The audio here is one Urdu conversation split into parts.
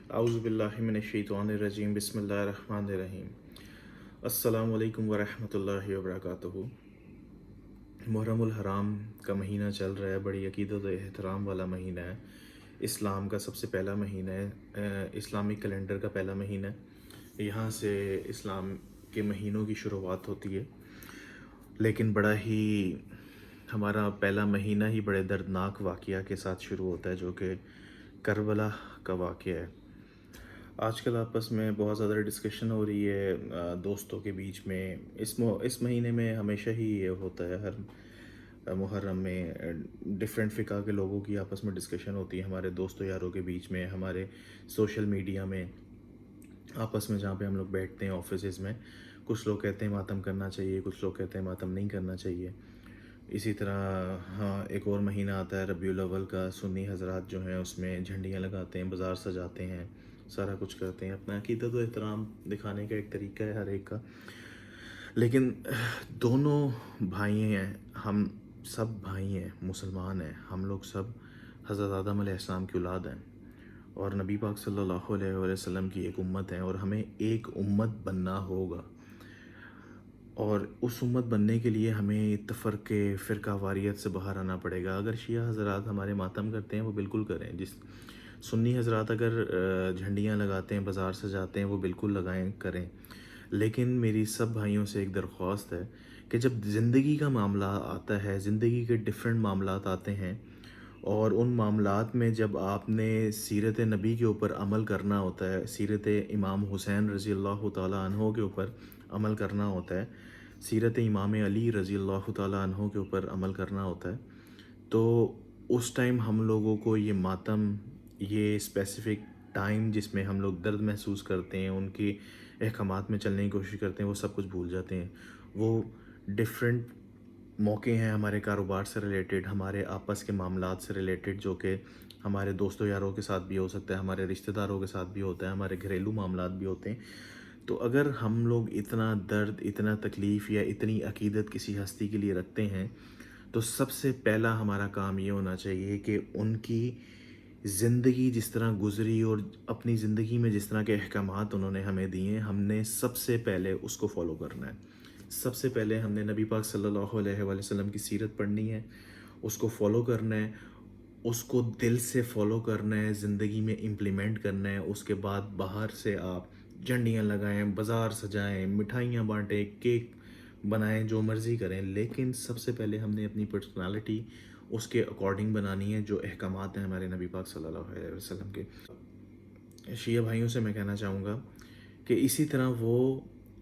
اعوذ باللہ من الشیطان الرجیم بسم اللہ الرحمن الرحیم۔ السلام علیکم ورحمۃ اللہ وبرکاتہ۔ محرم الحرام کا مہینہ چل رہا ہے، بڑی عقیدت و احترام والا مہینہ ہے، اسلام کا سب سے پہلا مہینہ ہے، اسلامی کیلنڈر کا پہلا مہینہ ہے، یہاں سے اسلام کے مہینوں کی شروعات ہوتی ہے۔ لیکن بڑا ہی ہمارا پہلا مہینہ ہی بڑے دردناک واقعہ کے ساتھ شروع ہوتا ہے، جو کہ کربلا کا واقعہ ہے۔ آج کل آپس میں بہت زیادہ ڈسکشن ہو رہی ہے دوستوں کے بیچ میں۔ اس مہینے میں ہمیشہ ہی یہ ہوتا ہے، ہر محرم میں ڈفرینٹ فقہ کے لوگوں کی آپس میں ڈسکشن ہوتی ہے، ہمارے دوستوں یاروں کے بیچ میں، ہمارے سوشل میڈیا میں آپس میں، جہاں پہ ہم لوگ بیٹھتے ہیں آفیسز میں۔ کچھ لوگ کہتے ہیں ماتم کرنا چاہیے، کچھ لوگ کہتے ہیں ماتم نہیں کرنا چاہیے۔ اسی طرح ہاں، ایک اور مہینہ آتا ہے ربیع الاول کا، سنی حضرات جو ہیں اس میں جھنڈیاں لگاتے ہیں، بازار سجاتے ہیں، سارا کچھ کرتے ہیں، اپنا عقیدت و احترام دکھانے کا ایک طریقہ ہے ہر ایک کا۔ لیکن دونوں بھائی ہیں، ہم سب بھائی ہیں، مسلمان ہیں، ہم لوگ سب حضرت آدم علیہ السلام کی اولاد ہیں، اور نبی پاک صلی اللہ علیہ وسلم کی ایک امت ہے، اور ہمیں ایک امت بننا ہوگا۔ اور اس امت بننے کے لیے ہمیں تفرقے، فرقہ واریت سے باہر آنا پڑے گا۔ اگر شیعہ حضرات ہمارے ماتم کرتے ہیں وہ بالکل کریں، سنی حضرات اگر جھنڈیاں لگاتے ہیں، بازار سجاتے ہیں، وہ بالکل لگائیں، کریں۔ لیکن میری سب بھائیوں سے ایک درخواست ہے کہ جب زندگی کا معاملہ آتا ہے، زندگی کے ڈفرینٹ معاملات آتے ہیں، اور ان معاملات میں جب آپ نے سیرت نبی کے اوپر عمل کرنا ہوتا ہے، سیرت امام حسین رضی اللہ تعالیٰ عنہ کے اوپر عمل کرنا ہوتا ہے، سیرت امام علی رضی اللہ تعالیٰ عنہ کے اوپر عمل کرنا ہوتا ہے، تو اس ٹائم ہم لوگوں کو یہ ماتم، یہ اسپیسیفک ٹائم جس میں ہم لوگ درد محسوس کرتے ہیں، ان کے احکامات میں چلنے کی کوشش کرتے ہیں، وہ سب کچھ بھول جاتے ہیں۔ وہ ڈفرینٹ موقع ہیں ہمارے کاروبار سے ریلیٹڈ، ہمارے آپس کے معاملات سے ریلیٹڈ، جو کہ ہمارے دوستوں یاروں کے ساتھ بھی ہو سکتا ہے، ہمارے رشتہ داروں کے ساتھ بھی ہوتا ہے، ہمارے گھریلو معاملات بھی ہوتے ہیں۔ تو اگر ہم لوگ اتنا درد، اتنا تکلیف یا اتنی عقیدت کسی ہستی کے لیے رکھتے ہیں، تو سب سے پہلا ہمارا کام یہ ہونا چاہیے کہ ان کی زندگی جس طرح گزری اور اپنی زندگی میں جس طرح کے احکامات انہوں نے ہمیں دیے ہیں، ہم نے سب سے پہلے اس کو فالو کرنا ہے۔ سب سے پہلے ہم نے نبی پاک صلی اللہ علیہ وآلہ وسلم کی سیرت پڑھنی ہے، اس کو فالو کرنا ہے، اس کو دل سے فالو کرنا ہے، زندگی میں امپلیمنٹ کرنا ہے۔ اس کے بعد باہر سے آپ جھنڈیاں لگائیں، بازار سجائیں، مٹھائیاں بانٹیں، کیک بنائیں، جو مرضی کریں، لیکن سب سے پہلے ہم نے اپنی پرسنالٹی اس کے اکارڈنگ بنانی ہے، جو احکامات ہیں ہمارے نبی پاک صلی اللہ علیہ وسلم کے۔ شیعہ بھائیوں سے میں کہنا چاہوں گا کہ اسی طرح وہ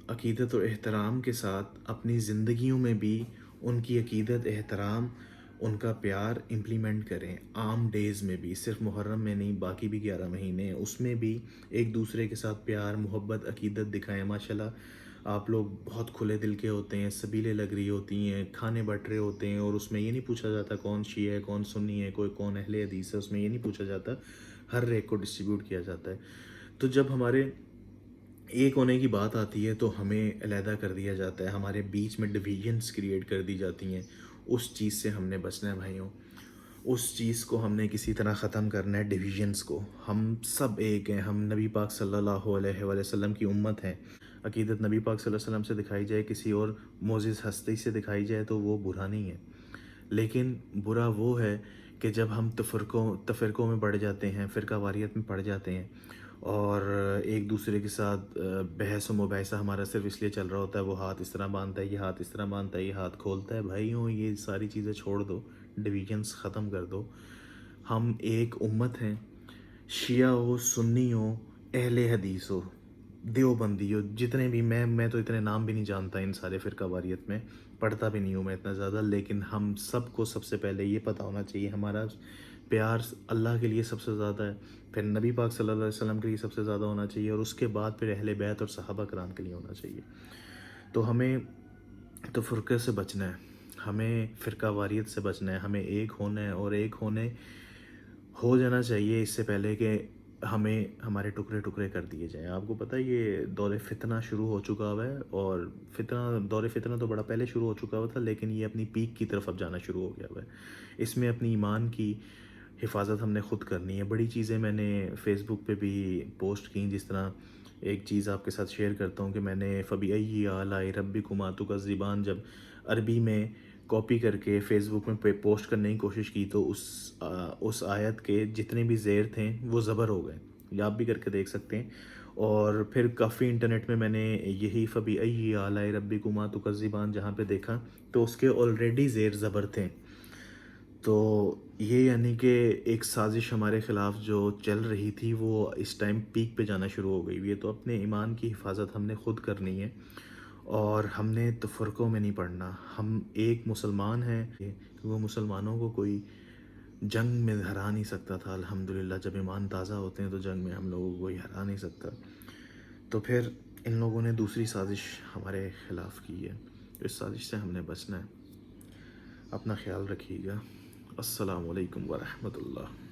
عقیدت و احترام کے ساتھ اپنی زندگیوں میں بھی ان کی عقیدت، احترام، ان کا پیار امپلیمنٹ کریں، عام ڈیز میں بھی، صرف محرم میں نہیں، باقی بھی 11 مہینے ہیں، اس میں بھی ایک دوسرے کے ساتھ پیار، محبت، عقیدت دکھائیں۔ ماشاءاللہ آپ لوگ بہت کھلے دل کے ہوتے ہیں، سبیلیں لگ رہی ہوتی ہیں، کھانے بٹ رہے ہوتے ہیں، اور اس میں یہ نہیں پوچھا جاتا کون شیعہ ہے، کون سنی ہے، کوئی کون اہل حدیث ہے، اس میں یہ نہیں پوچھا جاتا، ہر ایک کو ڈسٹریبیوٹ کیا جاتا ہے۔ تو جب ہمارے ایک ہونے کی بات آتی ہے تو ہمیں علیحدہ کر دیا جاتا ہے، ہمارے بیچ میں ڈویژنس کریٹ کر دی جاتی ہیں۔ اس چیز سے ہم نے بچنا ہے بھائیوں، اس چیز کو ہم نے کسی طرح ختم کرنا ہے، ڈویژنس کو۔ ہم سب ایک ہیں، ہم نبی پاک صلی اللہ علیہ وآلہ وسلم کی امت ہیں۔ عقیدت نبی پاک صلی اللہ علیہ وسلم سے دکھائی جائے، کسی اور معزز ہستی سے دکھائی جائے تو وہ برا نہیں ہے، لیکن برا وہ ہے کہ جب ہم تفرقوں میں بڑھ جاتے ہیں، فرقہ واریت میں پڑ جاتے ہیں، اور ایک دوسرے کے ساتھ بحث و مباحثہ ہمارا صرف اس لیے چل رہا ہوتا ہے، وہ ہاتھ اس طرح باندھتا ہے، یہ ہاتھ اس طرح باندھتا ہے، یہ ہاتھ کھولتا ہے۔ بھائیوں، یہ ساری چیزیں چھوڑ دو، ڈویژنس ختم کر دو۔ ہم ایک امت ہیں، شیعہ ہو، سنی ہو، اہل حدیث ہو، دیوبندی ہو، جتنے بھی، میں تو اتنے نام بھی نہیں جانتا ان سارے فرقہ واریت میں، پڑھتا بھی نہیں ہوں میں اتنا زیادہ، لیکن ہم سب کو سب سے پہلے یہ پتہ ہونا چاہیے ہمارا پیار اللہ کے لیے سب سے زیادہ ہے، پھر نبی پاک صلی اللہ علیہ وسلم کے لیے سب سے زیادہ ہونا چاہیے، اور اس کے بعد پھر اہل بیت اور صحابہ کرام کے لیے ہونا چاہیے۔ تو ہمیں تفرقے سے بچنا ہے، ہمیں فرقہ واریت سے بچنا ہے، ہمیں ایک ہونا ہے، اور ایک ہو جانا چاہیے اس سے پہلے کہ ہمیں ہمارے ٹکڑے ٹکڑے کر دیے جائیں۔ آپ کو پتہ ہے یہ دور فتنہ شروع ہو چکا ہوا ہے، اور دور فتنہ تو بڑا پہلے شروع ہو چکا ہوا تھا، لیکن یہ اپنی پیک کی طرف اب جانا شروع ہو گیا ہوا ہے۔ اس میں اپنی ایمان کی حفاظت ہم نے خود کرنی ہے. بڑی چیزیں میں نے فیس بک پہ بھی پوسٹ کی، جس طرح ایک چیز آپ کے ساتھ شیئر کرتا ہوں کہ میں نے فبئی آلاء ربکما تکذبان جب عربی میں کاپی کر کے فیس بک میں پوسٹ کرنے کی کوشش کی تو اس آیت کے جتنے بھی زیر تھے وہ زبر ہو گئے. یہ آپ بھی کر کے دیکھ سکتے ہیں. اور پھر کافی انٹرنیٹ میں میں نے یہی فبئی آلاء ربکما تکذبان جہاں پہ دیکھا تو اس کے آلریڈی زیر زبر تھے. تو یہ یعنی کہ ایک سازش ہمارے خلاف جو چل رہی تھی وہ اس ٹائم پیک پہ جانا شروع ہو گئی ہوئی ہے. تو اپنے ایمان کی حفاظت ہم نے خود کرنی ہے اور ہم نے تفرقوں میں نہیں پڑھنا. ہم ایک مسلمان ہیں کہ وہ مسلمانوں کو کوئی جنگ میں ہرا نہیں سکتا تھا. الحمدللہ جب ایمان تازہ ہوتے ہیں تو جنگ میں ہم لوگوں کو کوئی ہرا نہیں سکتا. تو پھر ان لوگوں نے دوسری سازش ہمارے خلاف کی ہے. تو اس سازش سے ہم نے بچنا ہے. اپنا خیال رکھیے گا. السلام علیکم ورحمۃ اللہ.